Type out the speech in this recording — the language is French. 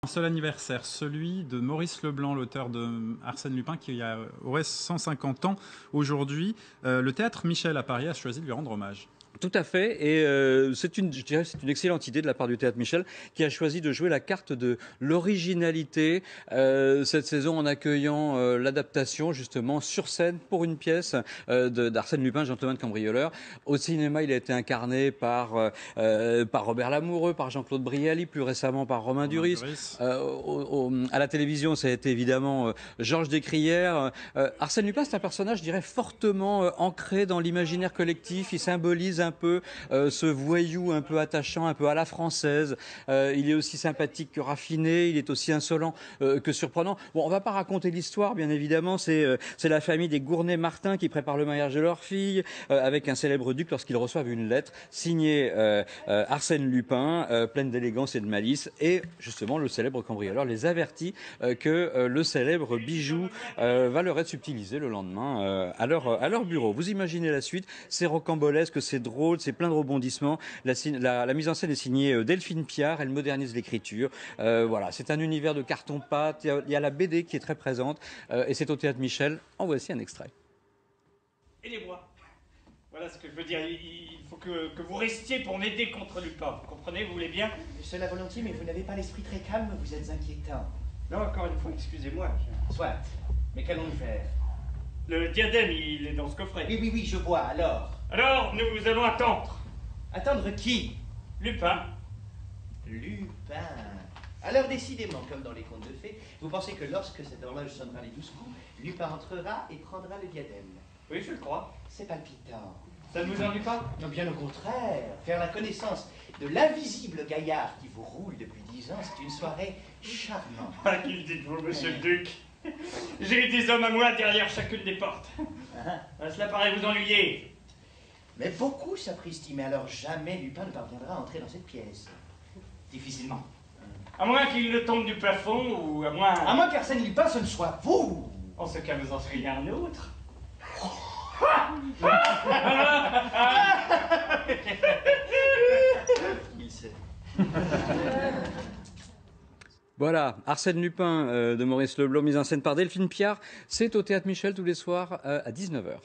Un seul anniversaire, celui de Maurice Leblanc, l'auteur de Arsène Lupin, qui aurait 150 ans aujourd'hui. Le théâtre Michel à Paris a choisi de lui rendre hommage. Tout à fait, et je dirais, c'est une excellente idée de la part du Théâtre Michel, qui a choisi de jouer la carte de l'originalité cette saison en accueillant l'adaptation justement sur scène pour une pièce d'Arsène Lupin, gentleman cambrioleur. Au cinéma, il a été incarné par Robert Lamoureux, par Jean-Claude Brialy, plus récemment par Romain Duris. À la télévision, ça a été évidemment Georges Descrières. Arsène Lupin, c'est un personnage, je dirais, fortement ancré dans l'imaginaire collectif. Il symbolise un peu ce voyou un peu attachant, un peu à la française. Il est aussi sympathique que raffiné, il est aussi insolent que surprenant. Bon, on va pas raconter l'histoire, bien évidemment. C'est la famille des Gournay-Martin qui prépare le mariage de leur fille avec un célèbre duc lorsqu'ils reçoivent une lettre signée Arsène Lupin, pleine d'élégance et de malice. Et justement, le célèbre cambrioleur les avertit que le célèbre bijou va leur être subtilisé le lendemain à leur bureau. Vous imaginez la suite, c'est rocambolesque, c'est drôle, c'est plein de rebondissements. La mise en scène est signée Delphine Piard, elle modernise l'écriture. Voilà, c'est un univers de carton-pâte, il y a la BD qui est très présente et c'est au Théâtre Michel. En voici un extrait. Et les bois. Voilà ce que je veux dire. Il faut que vous restiez pour m'aider contre Lupin. Vous comprenez, vous voulez bien? Cela volontiers, mais vous n'avez pas l'esprit très calme, vous êtes inquiétant. Non, encore une fois, excusez-moi. Soit, mais qu'allons-nous faire? Le diadème, il est dans ce coffret. Oui, je vois, alors. Alors, nous allons attendre. Attendre qui? Lupin. Lupin. Alors décidément, comme dans les contes de fées, vous pensez que lorsque cette horloge sonnera les 12 coups, Lupin entrera et prendra le diadème? Oui, je le crois. C'est palpitant. Ça ne vous ennuie pas? Non, bien au contraire. Faire la connaissance de l'invisible gaillard qui vous roule depuis 10 ans, c'est une soirée charmante. Ah, qu'il dites-vous, monsieur le duc? J'ai eu des hommes à moi derrière chacune des portes. Cela paraît vous ennuyer. Mais beaucoup, sapristi, mais alors jamais Lupin ne parviendra à entrer dans cette pièce. Difficilement. À moins qu'il ne tombe du plafond, ou à moins... À moins qu'Arsène Lupin, ce ne soit vous! En ce cas, vous en seriez un autre. Il sait. Voilà, Arsène Lupin de Maurice Leblanc, mise en scène par Delphine Piard. C'est au Théâtre Michel tous les soirs à 19h.